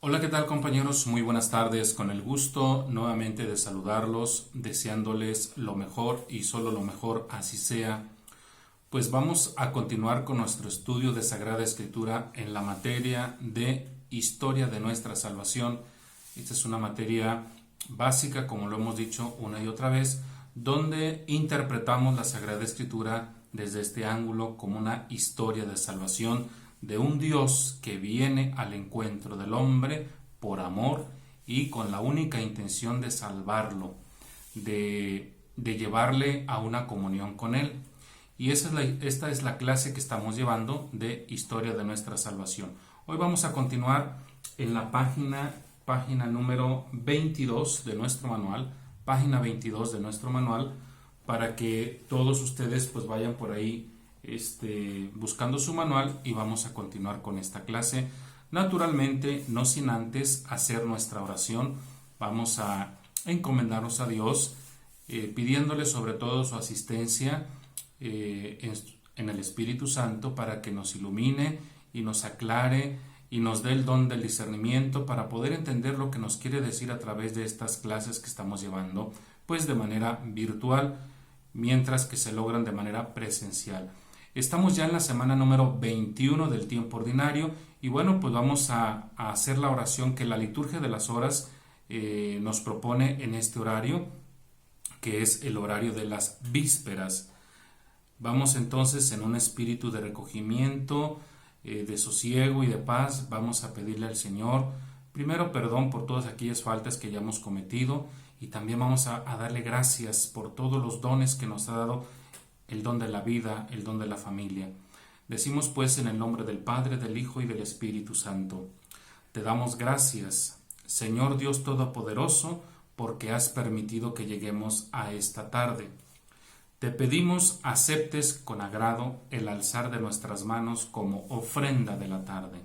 Hola, ¿qué tal compañeros? Muy buenas tardes, con el gusto nuevamente de saludarlos, deseándoles lo mejor y solo lo mejor, así sea. Pues vamos a continuar con nuestro estudio de Sagrada Escritura en la materia de Historia de nuestra Salvación. Esta es una materia básica, como lo hemos dicho una y otra vez, donde interpretamos la Sagrada Escritura desde este ángulo como una historia de salvación de un Dios que viene al encuentro del hombre por amor y con la única intención de salvarlo, de llevarle a una comunión con Él. Y esta es la clase que estamos llevando de Historia de nuestra Salvación. Hoy vamos a continuar en la página número 22 de nuestro manual, página 22 de nuestro manual, para que todos ustedes pues vayan por ahí buscando su manual y vamos a continuar con esta clase. Naturalmente, no sin antes hacer nuestra oración, vamos a encomendarnos a Dios, pidiéndole sobre todo su asistencia en el Espíritu Santo para que nos ilumine y nos aclare y nos dé el don del discernimiento para poder entender lo que nos quiere decir a través de estas clases que estamos llevando, pues de manera virtual, mientras que se logran de manera presencial. Estamos ya en la semana número 21 del tiempo ordinario y bueno, pues vamos a hacer la oración que la liturgia de las horas nos propone en este horario, que es el horario de las vísperas. Vamos entonces en un espíritu de recogimiento, de sosiego y de paz. Vamos a pedirle al Señor primero perdón por todas aquellas faltas que hayamos cometido y también vamos a darle gracias por todos los dones que nos ha dado, el don de la vida, el don de la familia. Decimos pues en el nombre del Padre, del Hijo y del Espíritu Santo. Te damos gracias, Señor Dios Todopoderoso, porque has permitido que lleguemos a esta tarde. Te pedimos aceptes con agrado el alzar de nuestras manos como ofrenda de la tarde.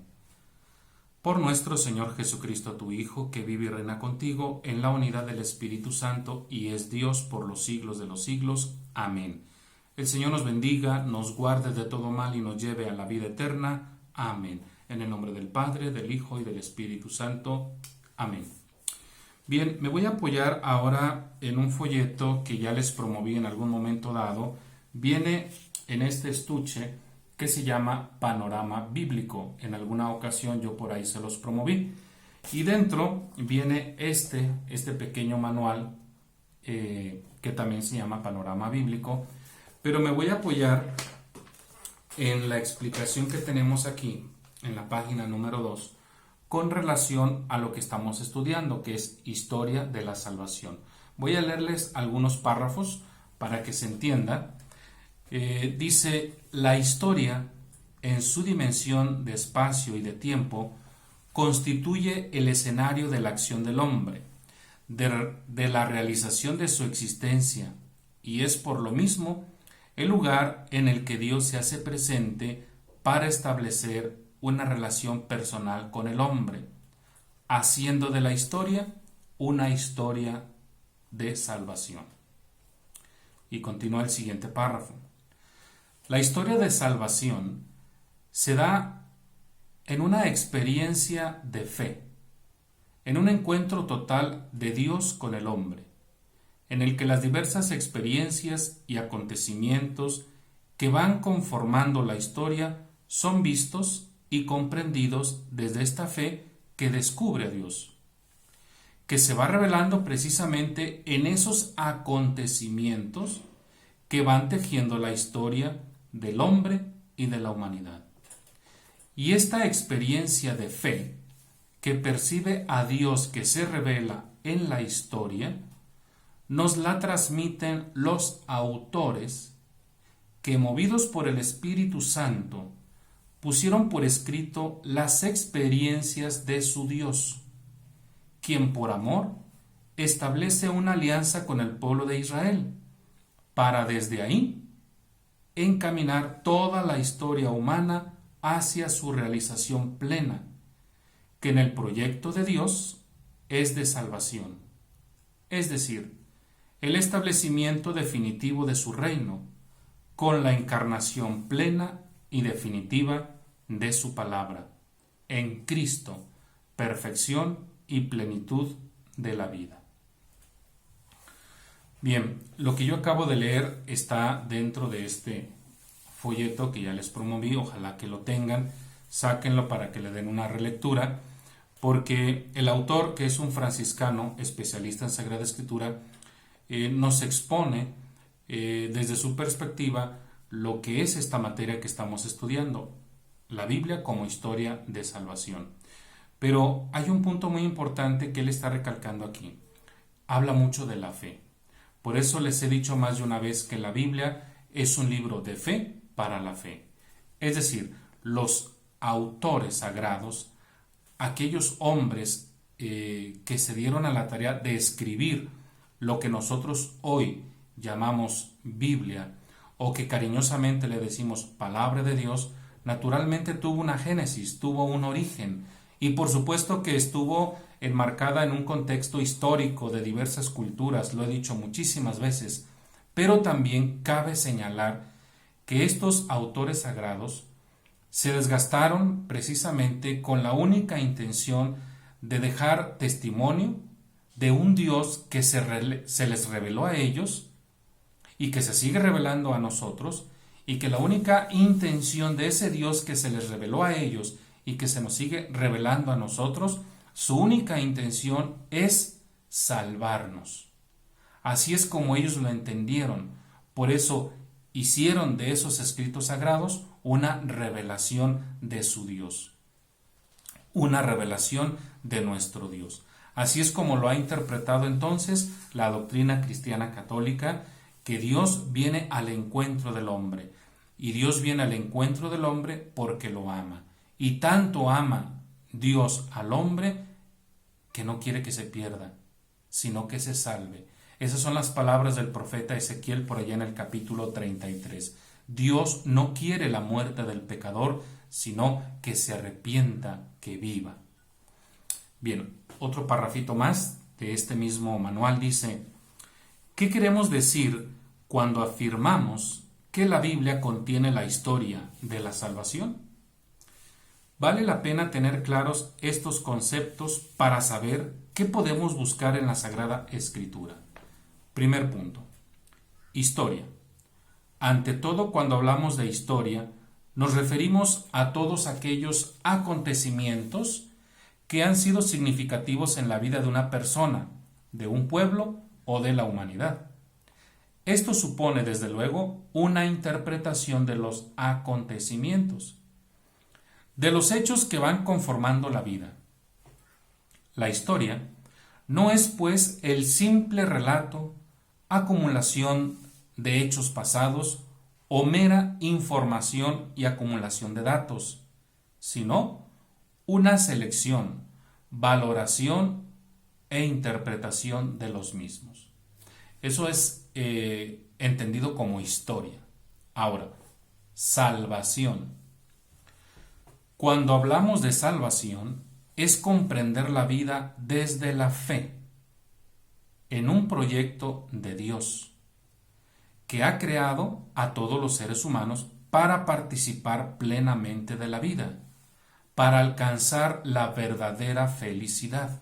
Por nuestro Señor Jesucristo, tu Hijo, que vive y reina contigo en la unidad del Espíritu Santo y es Dios por los siglos de los siglos. Amén. El Señor nos bendiga, nos guarde de todo mal y nos lleve a la vida eterna. Amén. En el nombre del Padre, del Hijo y del Espíritu Santo. Amén. Bien, me voy a apoyar ahora en un folleto que ya les promoví en algún momento dado. Viene en este estuche que se llama Panorama Bíblico. En alguna ocasión yo por ahí se los promoví. Y dentro viene este pequeño manual que también se llama Panorama Bíblico. Pero me voy a apoyar en la explicación que tenemos aquí, en la página número 2, con relación a lo que estamos estudiando, que es Historia de la Salvación. Voy a leerles algunos párrafos para que se entienda. Dice, la historia, en su dimensión de espacio y de tiempo, constituye el escenario de la acción del hombre, de la realización de su existencia, y es por lo mismo el lugar en el que Dios se hace presente para establecer una relación personal con el hombre, haciendo de la historia una historia de salvación. Y continúa el siguiente párrafo. La historia de salvación se da en una experiencia de fe, en un encuentro total de Dios con el hombre, en el que las diversas experiencias y acontecimientos que van conformando la historia son vistos y comprendidos desde esta fe que descubre a Dios, que se va revelando precisamente en esos acontecimientos que van tejiendo la historia del hombre y de la humanidad. Y esta experiencia de fe que percibe a Dios que se revela en la historia, nos la transmiten los autores que, movidos por el Espíritu Santo, pusieron por escrito las experiencias de su Dios, quien por amor establece una alianza con el pueblo de Israel, para desde ahí encaminar toda la historia humana hacia su realización plena, que en el proyecto de Dios es de salvación, es decir, el establecimiento definitivo de su reino, con la encarnación plena y definitiva de su palabra, en Cristo, perfección y plenitud de la vida. Bien, lo que yo acabo de leer está dentro de este folleto que ya les promoví, ojalá que lo tengan, sáquenlo para que le den una relectura, porque el autor, que es un franciscano especialista en Sagrada Escritura, nos expone desde su perspectiva lo que es esta materia que estamos estudiando, la Biblia como historia de salvación. Pero hay un punto muy importante que él está recalcando aquí. Habla mucho de la fe. Por eso les he dicho más de una vez que la Biblia es un libro de fe para la fe. Es decir, los autores sagrados, aquellos hombres que se dieron a la tarea de escribir lo que nosotros hoy llamamos Biblia, o que cariñosamente le decimos palabra de Dios, naturalmente tuvo una génesis, tuvo un origen, y por supuesto que estuvo enmarcada en un contexto histórico de diversas culturas, lo he dicho muchísimas veces, pero también cabe señalar que estos autores sagrados se desgastaron precisamente con la única intención de dejar testimonio de un Dios que se les reveló a ellos y que se sigue revelando a nosotros, y que la única intención de ese Dios que se les reveló a ellos y que se nos sigue revelando a nosotros, su única intención es salvarnos. Así es como ellos lo entendieron. Por eso hicieron de esos escritos sagrados una revelación de su Dios, una revelación de nuestro Dios. Así es como lo ha interpretado entonces la doctrina cristiana católica, que Dios viene al encuentro del hombre, y Dios viene al encuentro del hombre porque lo ama, y tanto ama Dios al hombre que no quiere que se pierda, sino que se salve. Esas son las palabras del profeta Ezequiel por allá en el capítulo 33. Dios no quiere la muerte del pecador, sino que se arrepienta, que viva. Bien, otro parrafito más de este mismo manual dice: ¿qué queremos decir cuando afirmamos que la Biblia contiene la historia de la salvación? Vale la pena tener claros estos conceptos para saber qué podemos buscar en la Sagrada Escritura. Primer punto: historia. Ante todo, cuando hablamos de historia, nos referimos a todos aquellos acontecimientos que han sido significativos en la vida de una persona, de un pueblo o de la humanidad. Esto supone, desde luego, una interpretación de los acontecimientos, de los hechos que van conformando la vida. La historia no es, pues, el simple relato, acumulación de hechos pasados o mera información y acumulación de datos, sino una selección, valoración e interpretación de los mismos. Eso es entendido como historia. Ahora, salvación. Cuando hablamos de salvación, es comprender la vida desde la fe en un proyecto de Dios, que ha creado a todos los seres humanos para participar plenamente de la vida, para alcanzar la verdadera felicidad.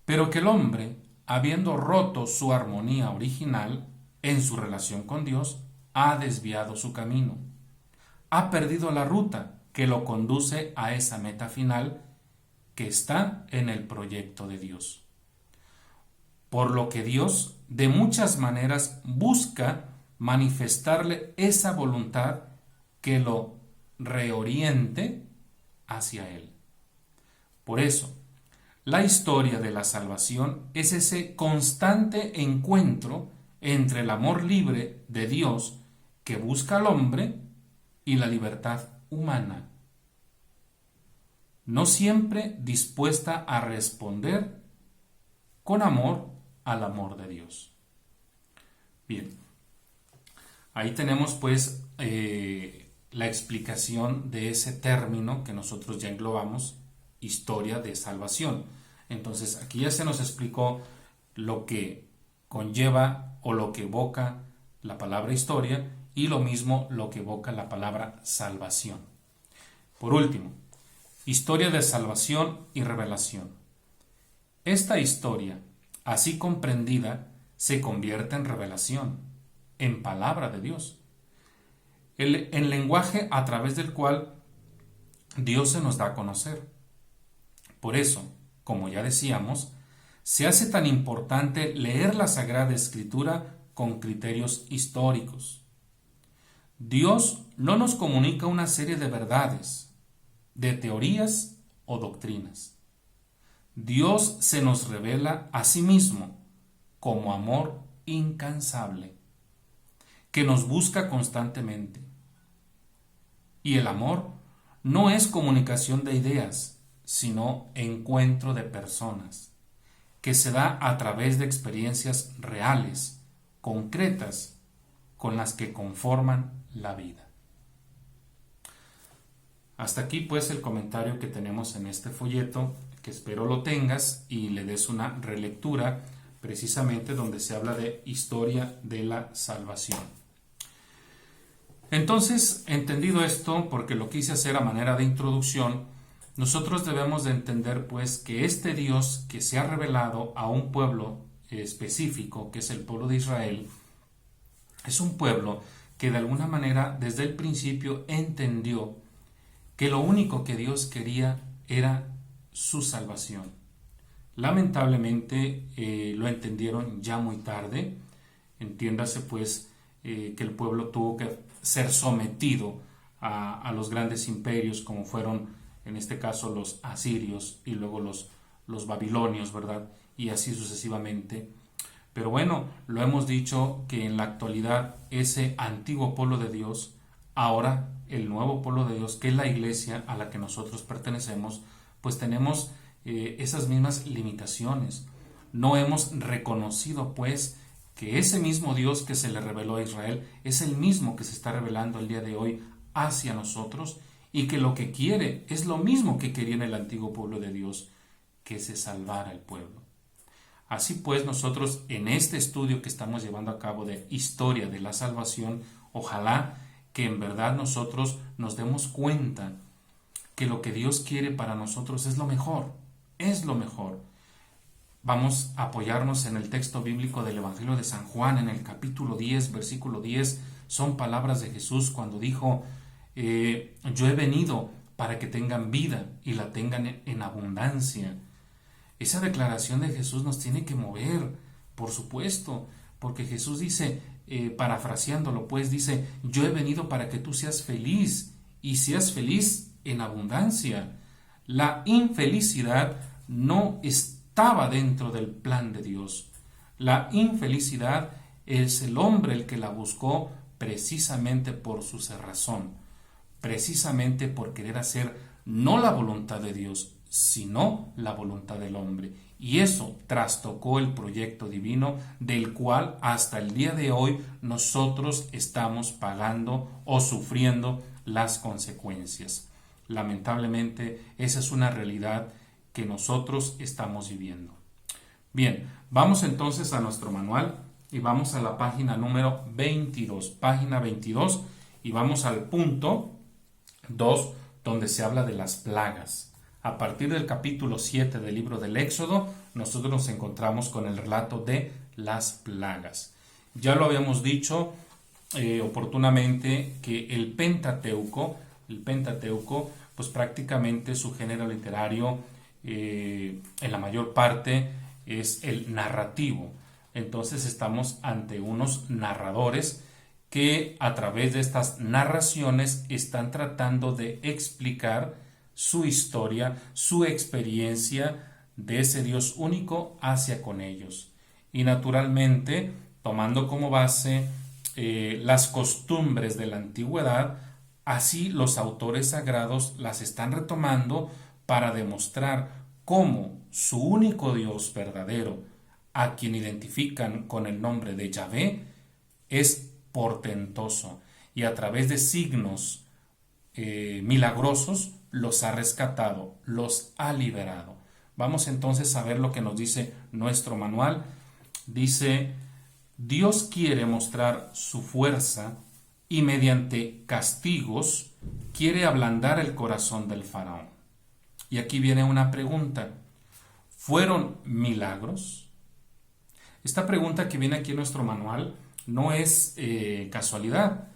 Pero que el hombre, habiendo roto su armonía original en su relación con Dios, ha desviado su camino, ha perdido la ruta que lo conduce a esa meta final que está en el proyecto de Dios. Por lo que Dios de muchas maneras busca manifestarle esa voluntad que lo reoriente hacia Él. Por eso, la historia de la salvación es ese constante encuentro entre el amor libre de Dios que busca al hombre y la libertad humana, no siempre dispuesta a responder con amor al amor de Dios. Bien, ahí tenemos pues la explicación de ese término que nosotros ya englobamos, historia de salvación. Entonces aquí ya se nos explicó lo que conlleva o lo que evoca la palabra historia, y lo mismo lo que evoca la palabra salvación. Por último, Historia de salvación y revelación. Esta historia, así comprendida, se convierte en revelación, en palabra de Dios, en lenguaje a través del cual Dios se nos da a conocer. Por eso, como ya decíamos, se hace tan importante leer la Sagrada Escritura con criterios históricos. Dios no nos comunica una serie de verdades, de teorías o doctrinas. Dios se nos revela a sí mismo como amor incansable, que nos busca constantemente. Y el amor no es comunicación de ideas, sino encuentro de personas, que se da a través de experiencias reales, concretas, con las que conforman la vida. Hasta aquí pues el comentario que tenemos en este folleto, que espero lo tengas y le des una relectura, precisamente donde se habla de historia de la salvación. Entonces, entendido esto, porque lo quise hacer a manera de introducción, nosotros debemos de entender pues que este Dios que se ha revelado a un pueblo específico, que es el pueblo de Israel, es un pueblo que de alguna manera desde el principio entendió que lo único que Dios quería era su salvación. Lamentablemente lo entendieron ya muy tarde. Entiéndase pues que el pueblo tuvo que ser sometido a los grandes imperios como fueron en este caso los asirios y luego los babilonios, ¿verdad? Y así sucesivamente. Pero bueno, lo hemos dicho que en la actualidad ese antiguo pueblo de Dios, ahora el nuevo pueblo de Dios, que es la iglesia a la que nosotros pertenecemos, pues tenemos esas mismas limitaciones. No hemos reconocido pues que ese mismo Dios que se le reveló a Israel es el mismo que se está revelando el día de hoy hacia nosotros y que lo que quiere es lo mismo que quería en el antiguo pueblo de Dios, que se salvara el pueblo. Así pues, nosotros en este estudio que estamos llevando a cabo de historia de la salvación, ojalá que en verdad nosotros nos demos cuenta que lo que Dios quiere para nosotros es lo mejor, es lo mejor. Vamos a apoyarnos en el texto bíblico del Evangelio de San Juan, en el capítulo 10, versículo 10, son palabras de Jesús cuando dijo, yo he venido para que tengan vida y la tengan en abundancia. Esa declaración de Jesús nos tiene que mover, por supuesto, porque Jesús dice, parafraseándolo, pues dice, yo he venido para que tú seas feliz y seas feliz en abundancia. La infelicidad no estaba dentro del plan de Dios. La infelicidad es el hombre el que la buscó precisamente por su cerrazón, precisamente por querer hacer no la voluntad de Dios, sino la voluntad del hombre. Y eso trastocó el proyecto divino del cual hasta el día de hoy nosotros estamos pagando o sufriendo las consecuencias. Lamentablemente, esa es una realidad que nosotros estamos viviendo. Bien, vamos entonces a nuestro manual y vamos a la página número 22, página 22, y vamos al punto 2, donde se habla de las plagas. A partir del capítulo 7 del libro del Éxodo, nosotros nos encontramos con el relato de las plagas. Ya lo habíamos dicho oportunamente que el Pentateuco, pues prácticamente su género literario en la mayor parte es el narrativo. Entonces estamos ante unos narradores que a través de estas narraciones están tratando de explicar su historia, su experiencia de ese Dios único hacia con ellos. Y naturalmente, tomando como base las costumbres de la antigüedad, así los autores sagrados las están retomando para demostrar cómo su único Dios verdadero, a quien identifican con el nombre de Yahvé, es portentoso y a través de signos milagrosos los ha rescatado, los ha liberado. Vamos entonces a ver lo que nos dice nuestro manual. Dice, Dios quiere mostrar su fuerza y mediante castigos quiere ablandar el corazón del faraón. Y aquí viene una pregunta. ¿Fueron milagros? Esta pregunta que viene aquí en nuestro manual no es casualidad.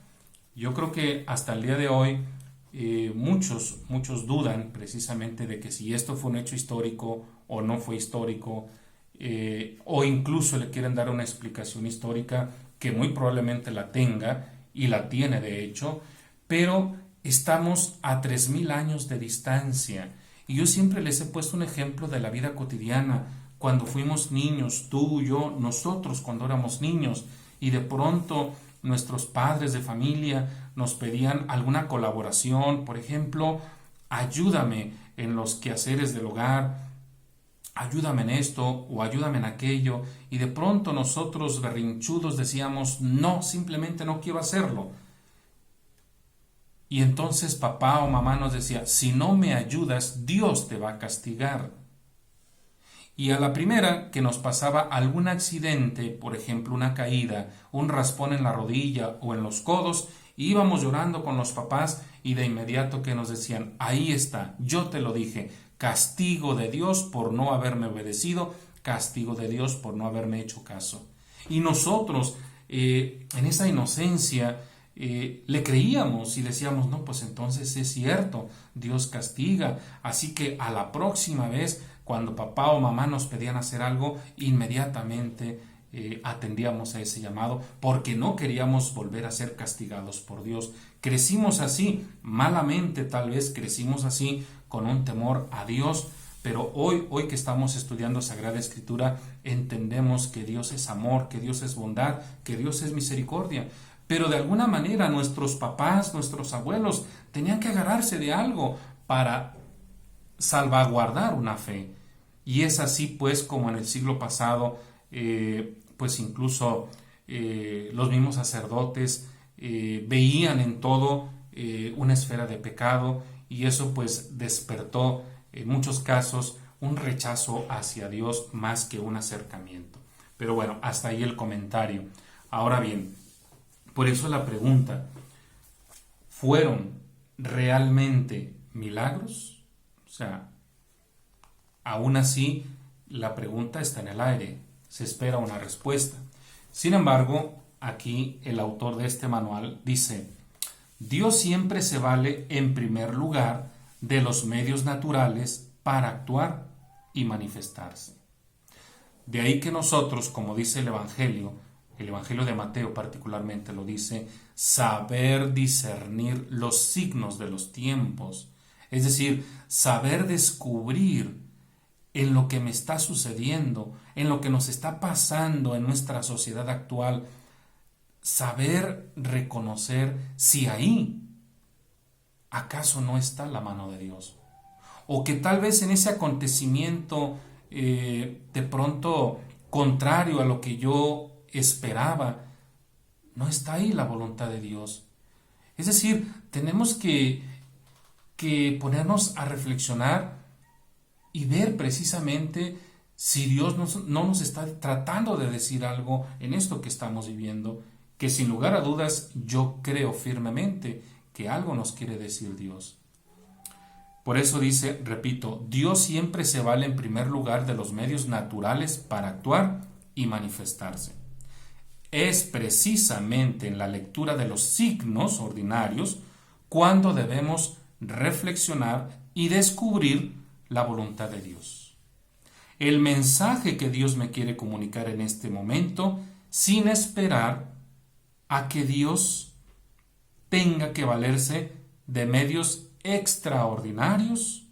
Yo creo que hasta el día de hoy muchos dudan precisamente de que si esto fue un hecho histórico o no fue histórico, o incluso le quieren dar una explicación histórica que muy probablemente la tenga y la tiene de hecho, pero estamos a 3000 años de distancia. Y yo siempre les he puesto un ejemplo de la vida cotidiana, cuando fuimos niños, tú, yo, nosotros cuando éramos niños, y de pronto nuestros padres de familia nos pedían alguna colaboración, por ejemplo, ayúdame en los quehaceres del hogar, ayúdame en esto o ayúdame en aquello, y de pronto nosotros berrinchudos decíamos, no, simplemente no quiero hacerlo. Y entonces papá o mamá nos decía, si no me ayudas, Dios te va a castigar. Y a la primera que nos pasaba algún accidente, por ejemplo una caída, un raspón en la rodilla o en los codos, íbamos llorando con los papás y de inmediato que nos decían, ahí está, yo te lo dije, castigo de Dios por no haberme obedecido, castigo de Dios por no haberme hecho caso. Y nosotros, en esa inocencia, le creíamos y decíamos, no, pues entonces es cierto, Dios castiga, así que a la próxima vez, cuando papá o mamá nos pedían hacer algo, inmediatamente atendíamos a ese llamado, porque no queríamos volver a ser castigados por Dios. Crecimos así, malamente tal vez crecimos así, con un temor a Dios, pero hoy que estamos estudiando Sagrada Escritura, entendemos que Dios es amor, que Dios es bondad, que Dios es misericordia. Pero de alguna manera nuestros papás, nuestros abuelos, tenían que agarrarse de algo para salvaguardar una fe. Y es así pues como en el siglo pasado, pues incluso los mismos sacerdotes veían en todo una esfera de pecado, y eso pues despertó en muchos casos un rechazo hacia Dios más que un acercamiento. Pero bueno, hasta ahí el comentario. Ahora bien, por eso la pregunta, ¿fueron realmente milagros? O sea, aún así la pregunta está en el aire, se espera una respuesta. Sin embargo, aquí el autor de este manual dice, Dios siempre se vale en primer lugar de los medios naturales para actuar y manifestarse. De ahí que nosotros, como dice el Evangelio de Mateo particularmente lo dice, saber discernir los signos de los tiempos, es decir, saber descubrir en lo que me está sucediendo, en lo que nos está pasando en nuestra sociedad actual, saber reconocer si ahí acaso no está la mano de Dios, o que tal vez en ese acontecimiento de pronto contrario a lo que yo esperaba, no está ahí la voluntad de Dios. Es decir, tenemos que ponernos a reflexionar y ver precisamente si Dios no nos está tratando de decir algo en esto que estamos viviendo, que sin lugar a dudas yo creo firmemente que algo nos quiere decir Dios. Por eso dice, repito, Dios siempre se vale en primer lugar de los medios naturales para actuar y manifestarse. Es precisamente en la lectura de los signos ordinarios cuando debemos reflexionar y descubrir la voluntad de Dios. El mensaje que Dios me quiere comunicar en este momento, sin esperar a que Dios tenga que valerse de medios extraordinarios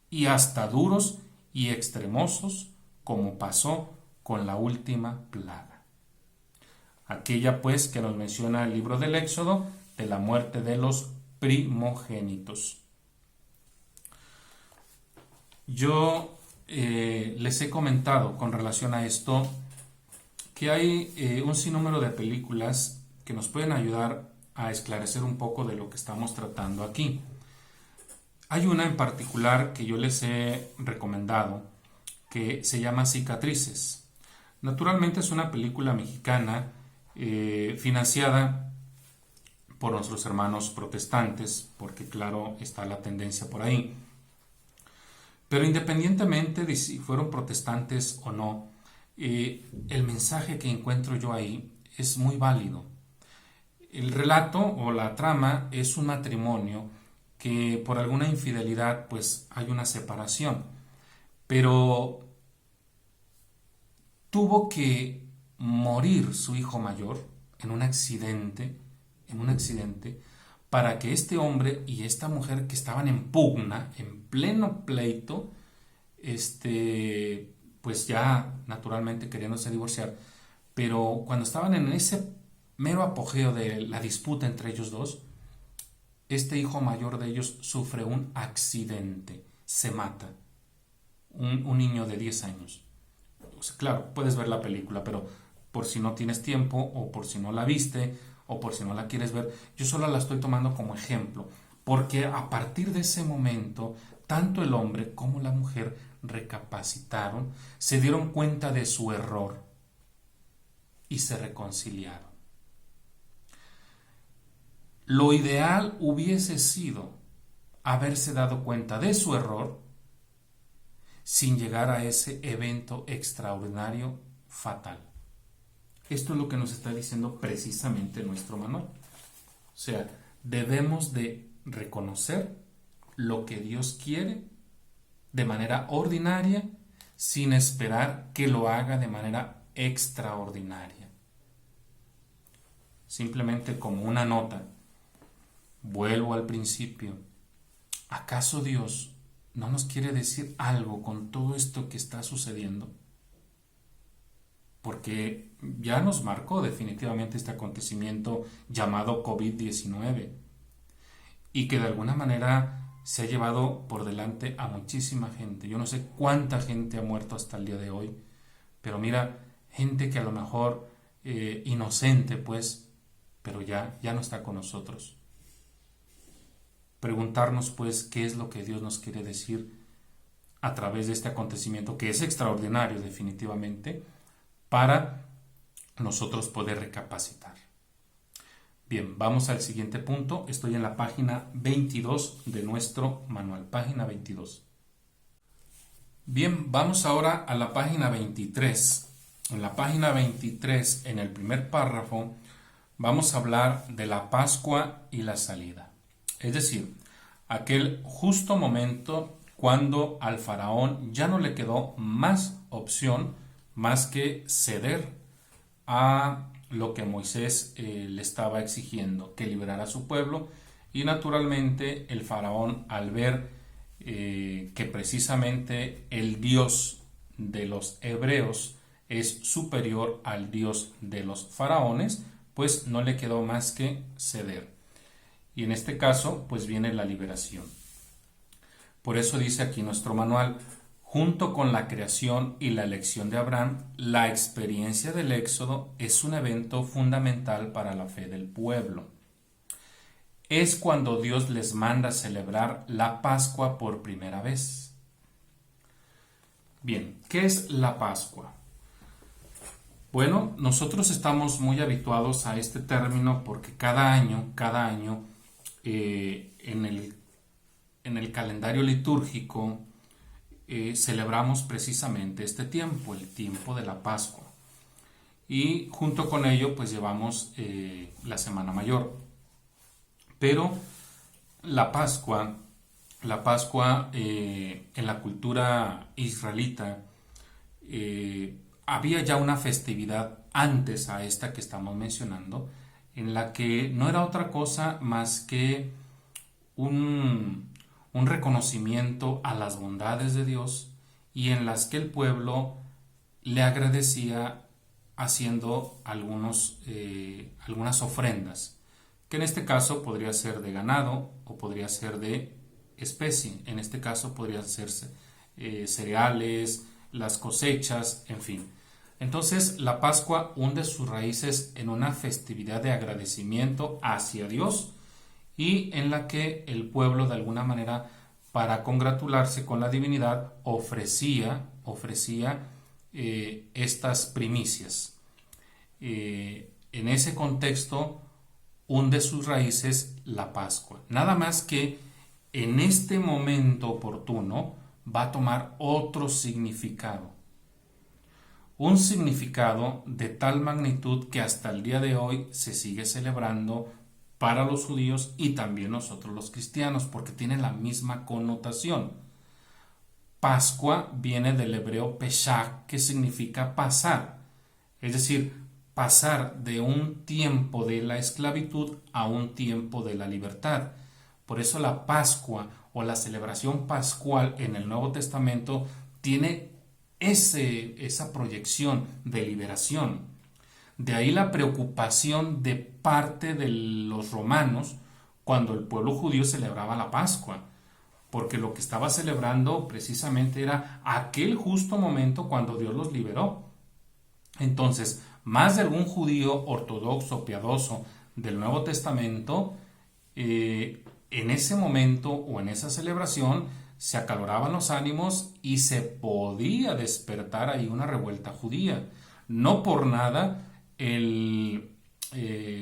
y hasta duros y extremosos, como pasó con la última plaga. Aquella pues que nos menciona el libro del Éxodo, de la muerte de los primogénitos. Yo les he comentado con relación a esto que hay un sinnúmero de películas que nos pueden ayudar a esclarecer un poco de lo que estamos tratando aquí. Hay una en particular que yo les he recomendado que se llama Cicatrices. Naturalmente es una película mexicana financiada por nuestros hermanos protestantes, porque claro está la tendencia por ahí. Pero independientemente de si fueron protestantes o no, el mensaje que encuentro yo ahí es muy válido. El relato o la trama es un matrimonio que por alguna infidelidad pues hay una separación, pero tuvo que morir su hijo mayor en un accidente, para que este hombre y esta mujer que estaban en pugna, en pleno pleito, pues ya naturalmente queriéndose divorciar, pero cuando estaban en ese mero apogeo de la disputa entre ellos dos, este hijo mayor de ellos sufre un accidente, se mata, un niño de 10 años. O sea, claro, puedes ver la película, pero por si no tienes tiempo o por si no la viste o por si no la quieres ver, yo solo la estoy tomando como ejemplo, porque a partir de ese momento, tanto el hombre como la mujer recapacitaron, se dieron cuenta de su error y se reconciliaron. Lo ideal hubiese sido haberse dado cuenta de su error sin llegar a ese evento extraordinario fatal. Esto es lo que nos está diciendo precisamente nuestro manual. O sea, debemos de reconocer lo que Dios quiere de manera ordinaria sin esperar que lo haga de manera extraordinaria. Simplemente como una nota. Vuelvo al principio. ¿Acaso Dios no nos quiere decir algo con todo esto que está sucediendo? Porque ya nos marcó definitivamente este acontecimiento llamado COVID-19 y que de alguna manera se ha llevado por delante a muchísima gente. Yo no sé cuánta gente ha muerto hasta el día de hoy, pero mira, gente que a lo mejor inocente pues, pero ya no está con nosotros. Preguntarnos pues qué es lo que Dios nos quiere decir a través de este acontecimiento, que es extraordinario definitivamente, para nosotros poder recapacitar. Bien, vamos al siguiente punto. Estoy en la página 22 de nuestro manual, página 22. Bien, vamos ahora a la página 23. En la página 23, en el primer párrafo, vamos a hablar de la Pascua y la salida. Es decir, aquel justo momento cuando al faraón ya no le quedó más opción más que ceder a lo que Moisés le estaba exigiendo, que liberara a su pueblo, y naturalmente el faraón, al ver que precisamente el Dios de los hebreos es superior al Dios de los faraones, pues no le quedó más que ceder. Y en este caso, pues viene la liberación. Por eso dice aquí nuestro manual: junto con la creación y la elección de Abraham, la experiencia del Éxodo es un evento fundamental para la fe del pueblo. Es cuando Dios les manda celebrar la Pascua por primera vez. Bien, ¿qué es la Pascua? Bueno, nosotros estamos muy habituados a este término porque cada año, en el calendario litúrgico, celebramos precisamente este tiempo, el tiempo de la Pascua. Y junto con ello, pues llevamos la Semana Mayor. Pero la Pascua en la cultura israelita, había ya una festividad antes a esta que estamos mencionando, en la que no era otra cosa más que un reconocimiento a las bondades de Dios, y en las que el pueblo le agradecía haciendo algunas ofrendas, que en este caso podría ser de ganado o podría ser de especie. En este caso podrían ser cereales, las cosechas, en fin. Entonces la Pascua hunde sus raíces en una festividad de agradecimiento hacia Dios, y en la que el pueblo, de alguna manera, para congratularse con la divinidad, ofrecía estas primicias. En ese contexto hunde sus raíces la Pascua. Nada más que en este momento oportuno, va a tomar otro significado. Un significado de tal magnitud que hasta el día de hoy se sigue celebrando para los judíos y también nosotros los cristianos, porque tiene la misma connotación. Pascua viene del hebreo Pesach, que significa pasar, es decir, pasar de un tiempo de la esclavitud a un tiempo de la libertad. Por eso la Pascua o la celebración pascual en el Nuevo Testamento tiene esa proyección de liberación. De ahí la preocupación de parte de los romanos cuando el pueblo judío celebraba la Pascua, porque lo que estaba celebrando precisamente era aquel justo momento cuando Dios los liberó. Entonces, más de algún judío ortodoxo, piadoso del Nuevo Testamento, en ese momento o en esa celebración se acaloraban los ánimos y se podía despertar ahí una revuelta judía. No por nada el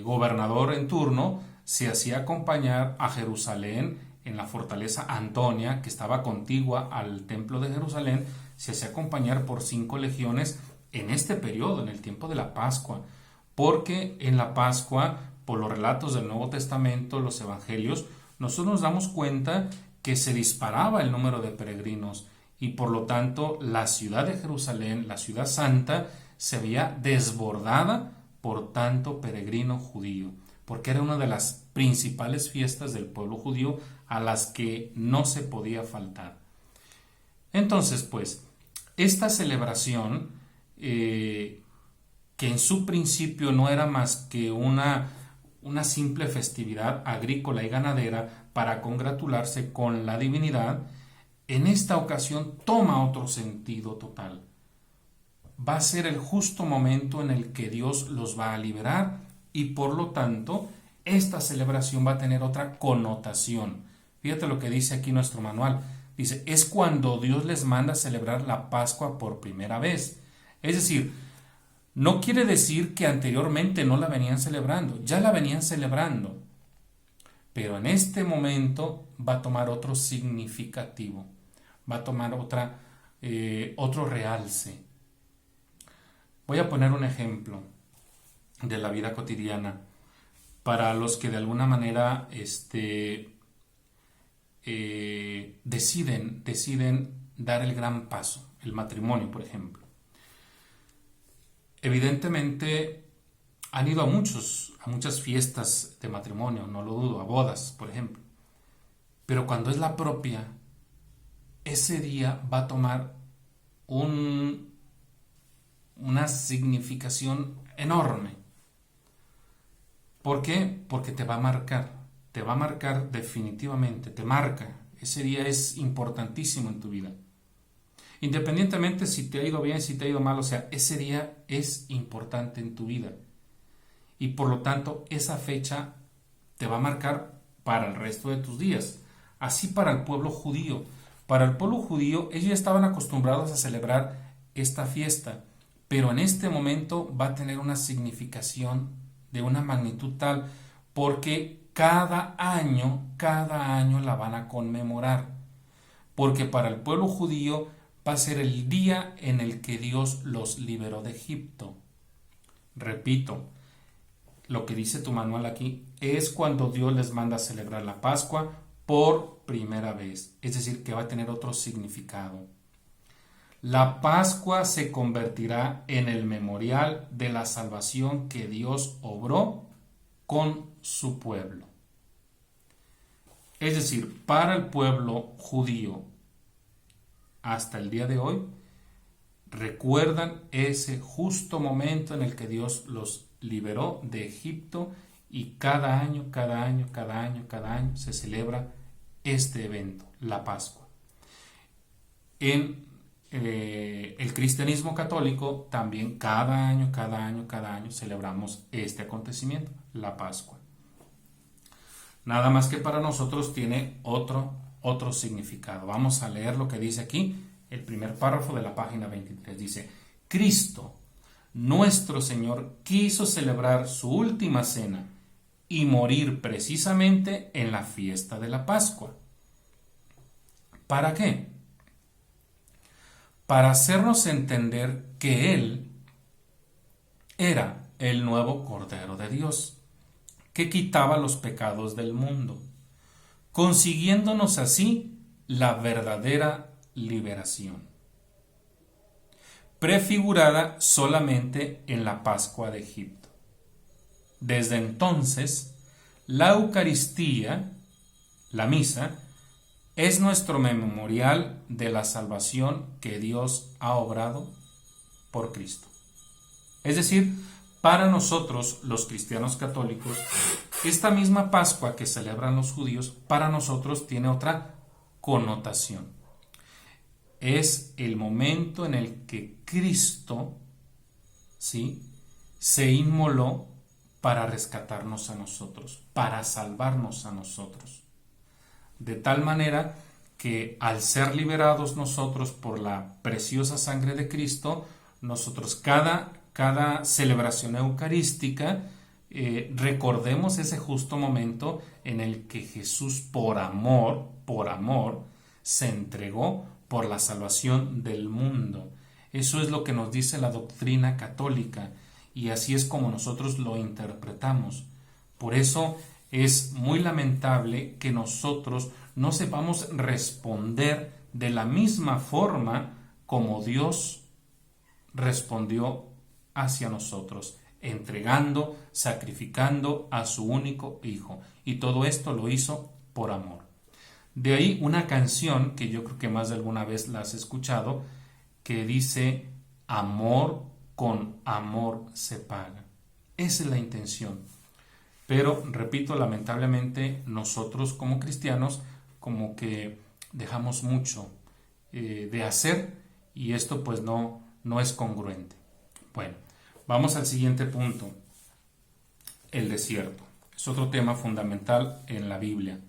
gobernador en turno se hacía acompañar a Jerusalén en la fortaleza Antonia, que estaba contigua al templo de Jerusalén, se hacía acompañar por 5 legiones en este periodo, en el tiempo de la Pascua, porque en la Pascua, por los relatos del Nuevo Testamento, los evangelios, nosotros nos damos cuenta que se disparaba el número de peregrinos y por lo tanto la ciudad de Jerusalén, la ciudad santa, se veía desbordada por tanto peregrino judío, porque era una de las principales fiestas del pueblo judío a las que no se podía faltar. Entonces, pues, esta celebración, que en su principio no era más que una simple festividad agrícola y ganadera para congratularse con la divinidad, en esta ocasión toma otro sentido total. Va a ser el justo momento en el que Dios los va a liberar y por lo tanto esta celebración va a tener otra connotación. Fíjate lo que dice aquí nuestro manual. Dice, es cuando Dios les manda celebrar la Pascua por primera vez. Es decir, no quiere decir que anteriormente no la venían celebrando, ya la venían celebrando, pero en este momento va a tomar otro significativo, va a tomar otro realce. Voy a poner un ejemplo de la vida cotidiana para los que de alguna manera deciden dar el gran paso, el matrimonio, por ejemplo. Evidentemente han ido a muchas fiestas de matrimonio, no lo dudo, a bodas, por ejemplo. Pero cuando es la propia, ese día va a tomar una significación enorme. ¿Por qué? Porque te va a marcar definitivamente, te marca. Ese día es importantísimo en tu vida. Independientemente si te ha ido bien, si te ha ido mal, o sea, ese día es importante en tu vida. Y por lo tanto, esa fecha te va a marcar para el resto de tus días. Así para el pueblo judío. Para el pueblo judío, ellos estaban acostumbrados a celebrar esta fiesta, pero en este momento va a tener una significación de una magnitud tal, porque cada año la van a conmemorar. Porque para el pueblo judío va a ser el día en el que Dios los liberó de Egipto. Repito, lo que dice tu manual aquí es cuando Dios les manda a celebrar la Pascua por primera vez, es decir, que va a tener otro significado. La Pascua se convertirá en el memorial de la salvación que Dios obró con su pueblo. Es decir, para el pueblo judío hasta el día de hoy, recuerdan ese justo momento en el que Dios los liberó de Egipto y cada año se celebra este evento, la Pascua. En el cristianismo católico también cada año celebramos este acontecimiento, la Pascua. Nada más que para nosotros tiene otro significado. Vamos a leer lo que dice aquí, el primer párrafo de la página 23. Dice, Cristo, nuestro Señor, quiso celebrar su última cena y morir precisamente en la fiesta de la Pascua. ¿Para qué? para hacernos entender que Él era el nuevo Cordero de Dios, que quitaba los pecados del mundo, consiguiéndonos así la verdadera liberación, prefigurada solamente en la Pascua de Egipto. Desde entonces, la Eucaristía, la misa, es nuestro memorial de la salvación que Dios ha obrado por Cristo. Es decir, para nosotros, los cristianos católicos, esta misma Pascua que celebran los judíos, para nosotros tiene otra connotación. Es el momento en el que Cristo, ¿sí?, se inmoló para rescatarnos a nosotros, para salvarnos a nosotros. De tal manera que al ser liberados nosotros por la preciosa sangre de Cristo, nosotros cada celebración eucarística recordemos ese justo momento en el que Jesús por amor, se entregó por la salvación del mundo. Eso es lo que nos dice la doctrina católica y así es como nosotros lo interpretamos. Por eso es muy lamentable que nosotros no sepamos responder de la misma forma como Dios respondió hacia nosotros, entregando, sacrificando a su único Hijo. Y todo esto lo hizo por amor. De ahí una canción que yo creo que más de alguna vez la has escuchado, que dice: amor con amor se paga. Esa es la intención. Pero, repito, lamentablemente nosotros como cristianos como que dejamos mucho de hacer y esto pues no es congruente. Bueno, vamos al siguiente punto. El desierto. Es otro tema fundamental en la Biblia.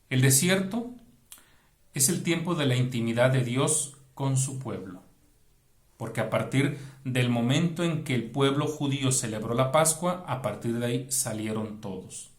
El desierto es el tiempo de la intimidad de Dios con su pueblo. Porque a partir del momento en que el pueblo judío celebró la Pascua, a partir de ahí salieron todos.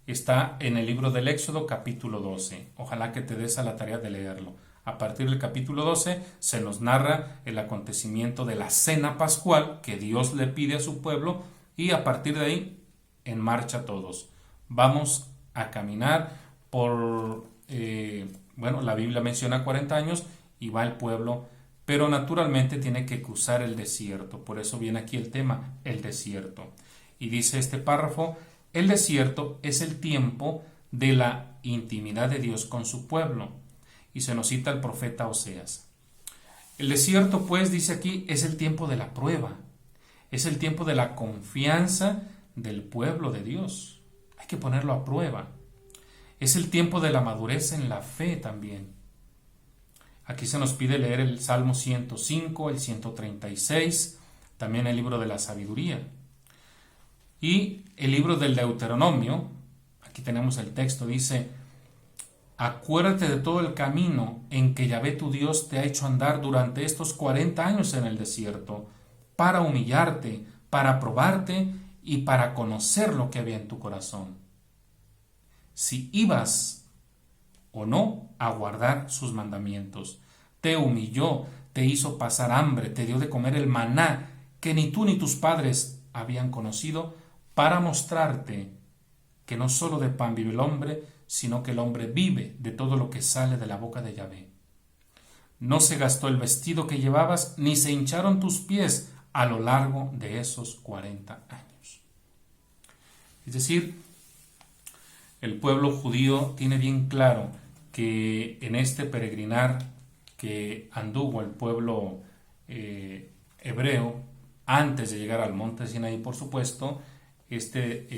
Está en el libro del Éxodo capítulo 12. Ojalá que te des a la tarea de leerlo. A partir del capítulo 12 se nos narra el acontecimiento de la cena pascual que Dios le pide a su pueblo y a partir de ahí en marcha todos. Vamos a caminar por, la Biblia menciona 40 años y va el pueblo, pero naturalmente tiene que cruzar el desierto. Por eso viene aquí el tema, el desierto. Y dice este párrafo: el desierto es el tiempo de la intimidad de Dios con su pueblo. Y se nos cita el profeta Oseas. El desierto, pues, dice aquí, es el tiempo de la prueba. Es el tiempo de la confianza del pueblo de Dios. Hay que ponerlo a prueba. Es el tiempo de la madurez en la fe también. Aquí se nos pide leer el Salmo 105, el 136, también el libro de la sabiduría. Y el libro del Deuteronomio, aquí tenemos el texto, dice: acuérdate de todo el camino en que Yahvé tu Dios te ha hecho andar durante estos 40 años en el desierto, para humillarte, para probarte y para conocer lo que había en tu corazón. Si ibas o no a guardar sus mandamientos. Te humilló, te hizo pasar hambre, te dio de comer el maná que ni tú ni tus padres habían conocido, para mostrarte que no solo de pan vive el hombre, sino que el hombre vive de todo lo que sale de la boca de Yahvé. No se gastó el vestido que llevabas, ni se hincharon tus pies a lo largo de esos 40 años. Es decir, el pueblo judío tiene bien claro que en este peregrinar que anduvo el pueblo hebreo, antes de llegar al monte Sinaí, por supuesto,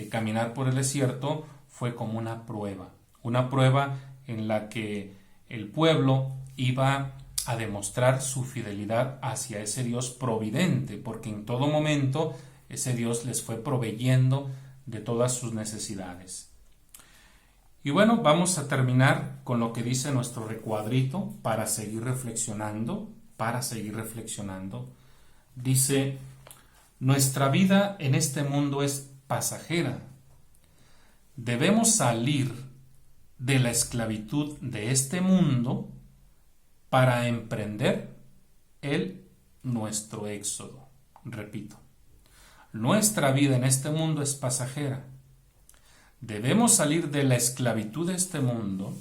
caminar por el desierto fue como una prueba en la que el pueblo iba a demostrar su fidelidad hacia ese Dios providente, porque en todo momento ese Dios les fue proveyendo de todas sus necesidades. Y bueno, vamos a terminar con lo que dice nuestro recuadrito para seguir reflexionando. Dice: nuestra vida en este mundo es pasajera. Debemos salir de la esclavitud de este mundo para emprender nuestro éxodo. Repito, nuestra vida en este mundo es pasajera. Debemos salir de la esclavitud de este mundo,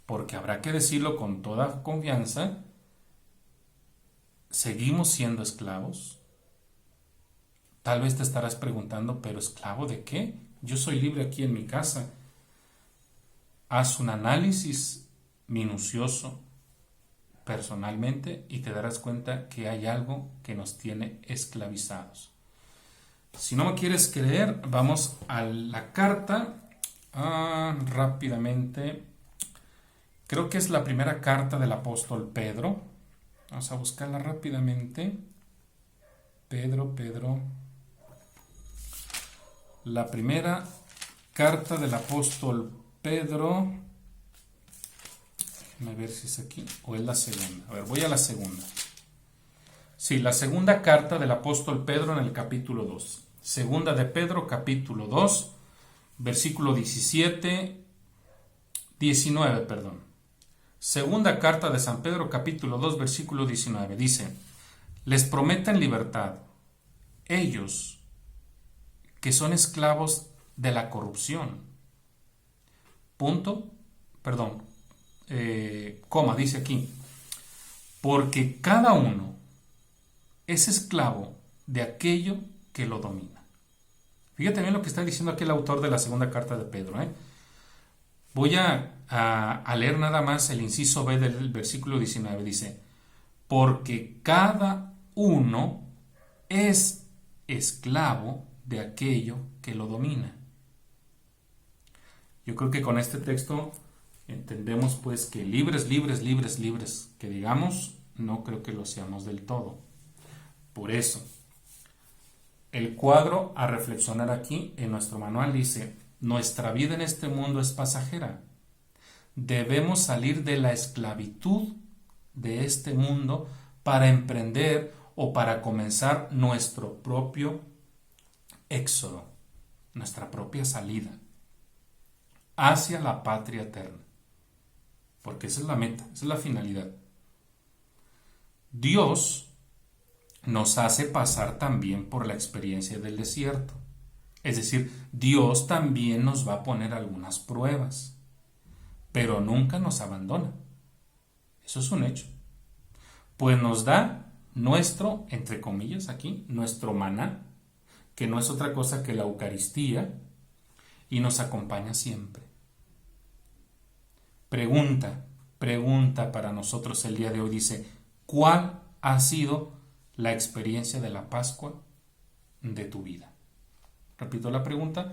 porque habrá que decirlo con toda confianza, ¿seguimos siendo esclavos? Tal vez te estarás preguntando, ¿pero esclavo de qué? Yo soy libre aquí en mi casa. Haz un análisis minucioso personalmente y te darás cuenta que hay algo que nos tiene esclavizados. Si no me quieres creer, vamos a la carta rápidamente. Creo que es la primera carta del apóstol Pedro. Vamos a buscarla rápidamente. Pedro. La primera carta del apóstol Pedro. Déjame ver si es aquí o es la segunda. A ver, voy a la segunda. Sí, la segunda carta del apóstol Pedro en el capítulo 2. Segunda de Pedro, capítulo 2, versículo 19, perdón. Segunda carta de San Pedro, capítulo 2, versículo 19. Dice, les prometen libertad, ellos que son esclavos de la corrupción. Coma, dice aquí, porque cada uno es esclavo de aquello que lo domina. Fíjate bien lo que está diciendo aquí el autor de la segunda carta de Pedro. Voy a leer nada más el inciso B del versículo 19. Dice, porque cada uno es esclavo de aquello que lo domina. Yo creo que con este texto entendemos pues que libres, que digamos, no creo que lo seamos del todo. Por eso, el cuadro a reflexionar aquí en nuestro manual dice, nuestra vida en este mundo es pasajera. Debemos salir de la esclavitud de este mundo para emprender o para comenzar nuestro propio éxodo, nuestra propia salida hacia la patria eterna. Porque esa es la meta, esa es la finalidad. Dios nos hace pasar también por la experiencia del desierto. Es decir, Dios también nos va a poner algunas pruebas, pero nunca nos abandona. Eso es un hecho. Pues nos da nuestro, entre comillas aquí, nuestro maná, que no es otra cosa que la Eucaristía, y nos acompaña siempre. Pregunta para nosotros el día de hoy, dice, ¿cuál ha sido la experiencia de la Pascua de tu vida? Repito la pregunta,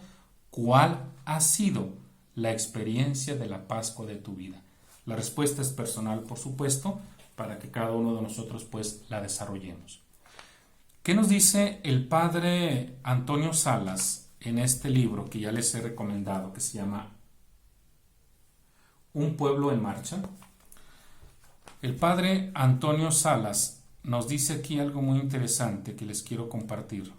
¿cuál ha sido la experiencia de la Pascua de tu vida? La respuesta es personal, por supuesto, para que cada uno de nosotros pues la desarrollemos. ¿Qué nos dice el padre Antonio Salas en este libro que ya les he recomendado, que se llama Un pueblo en marcha? El padre Antonio Salas nos dice aquí algo muy interesante que les quiero compartir.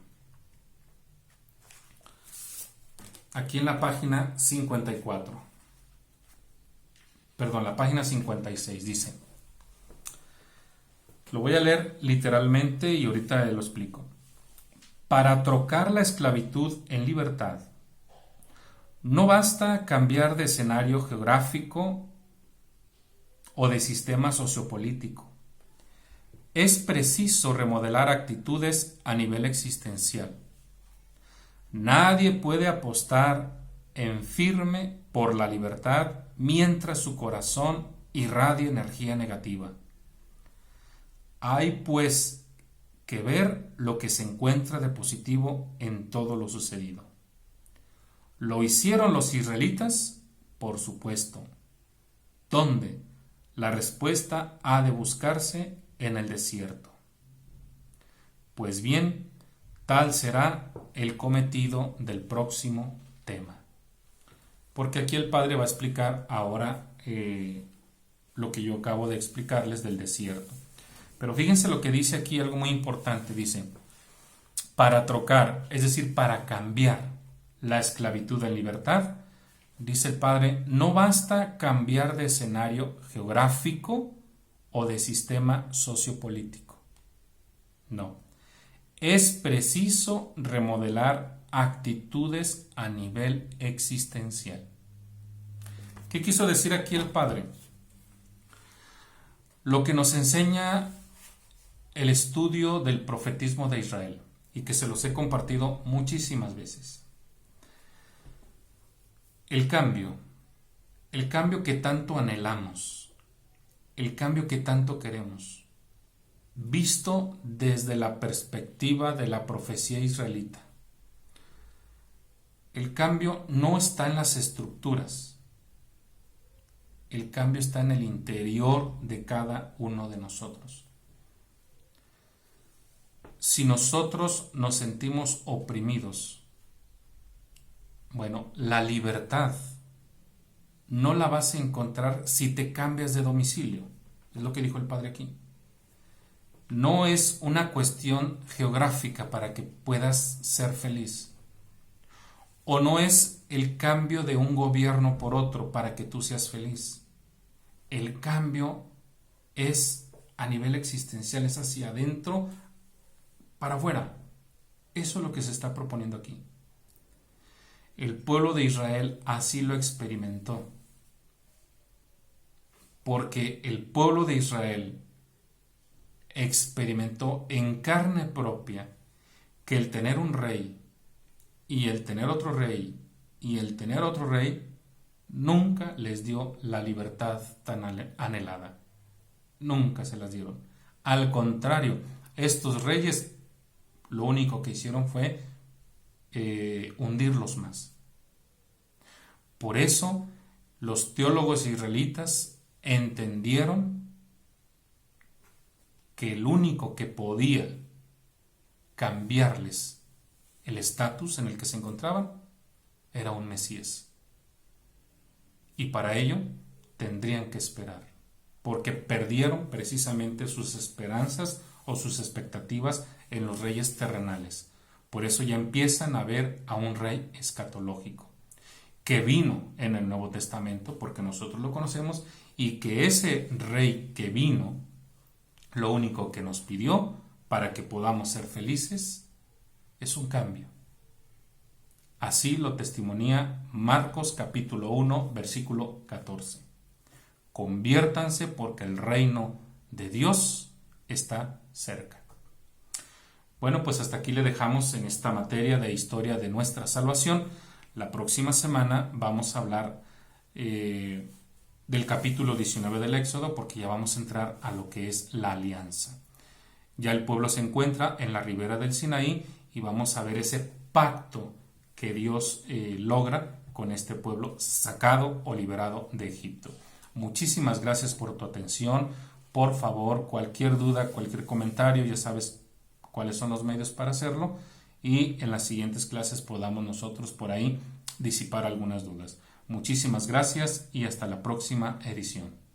Aquí en la página 54. Perdón, la página 56 dice. Lo voy a leer literalmente y ahorita lo explico. Para trocar la esclavitud en libertad, no basta cambiar de escenario geográfico o de sistema sociopolítico. Es preciso remodelar actitudes a nivel existencial. Nadie puede apostar en firme por la libertad mientras su corazón irradia energía negativa. Hay pues que ver lo que se encuentra de positivo en todo lo sucedido. ¿Lo hicieron los israelitas? Por supuesto. ¿Dónde? La respuesta ha de buscarse en el desierto. Pues bien, tal será el cometido del próximo tema. Porque aquí el padre va a explicar ahora lo que yo acabo de explicarles del desierto. Pero fíjense lo que dice aquí, algo muy importante. Dice, para trocar, es decir, para cambiar la esclavitud en libertad, dice el padre, no basta cambiar de escenario geográfico o de sistema sociopolítico. No. Es preciso remodelar actitudes a nivel existencial. ¿Qué quiso decir aquí el Padre? Lo que nos enseña el estudio del profetismo de Israel, y que se los he compartido muchísimas veces. El cambio que tanto anhelamos, el cambio que tanto queremos, visto desde la perspectiva de la profecía israelita. El cambio no está en las estructuras, el cambio está en el interior de cada uno de nosotros. Si nosotros nos sentimos oprimidos, bueno, la libertad no la vas a encontrar si te cambias de domicilio. Es lo que dijo el Padre aquí. No es una cuestión geográfica para que puedas ser feliz. O no es el cambio de un gobierno por otro para que tú seas feliz. El cambio es a nivel existencial, es hacia adentro para afuera. Eso es lo que se está proponiendo aquí. El pueblo de Israel así lo experimentó. Porque el pueblo de Israel experimentó en carne propia que el tener un rey y el tener otro rey y el tener otro rey nunca les dio la libertad tan anhelada. Nunca se las dieron. Al contrario, estos reyes lo único que hicieron fue hundirlos más. Por eso los teólogos israelitas entendieron que el único que podía cambiarles el estatus en el que se encontraban era un Mesías. Y para ello tendrían que esperar, porque perdieron precisamente sus esperanzas o sus expectativas en los reyes terrenales. Por eso ya empiezan a ver a un rey escatológico, que vino en el Nuevo Testamento, porque nosotros lo conocemos, y que ese rey que vino, lo único que nos pidió para que podamos ser felices es un cambio. Así lo testimonía Marcos capítulo 1, versículo 14. Conviértanse porque el reino de Dios está cerca. Bueno, pues hasta aquí le dejamos en esta materia de historia de nuestra salvación. La próxima semana vamos a hablar del capítulo 19 del Éxodo, porque ya vamos a entrar a lo que es la alianza. Ya el pueblo se encuentra en la ribera del Sinaí y vamos a ver ese pacto que Dios logra con este pueblo sacado o liberado de Egipto. Muchísimas gracias por tu atención. Por favor, cualquier duda, cualquier comentario, ya sabes cuáles son los medios para hacerlo, y en las siguientes clases podamos nosotros por ahí disipar algunas dudas. Muchísimas gracias y hasta la próxima edición.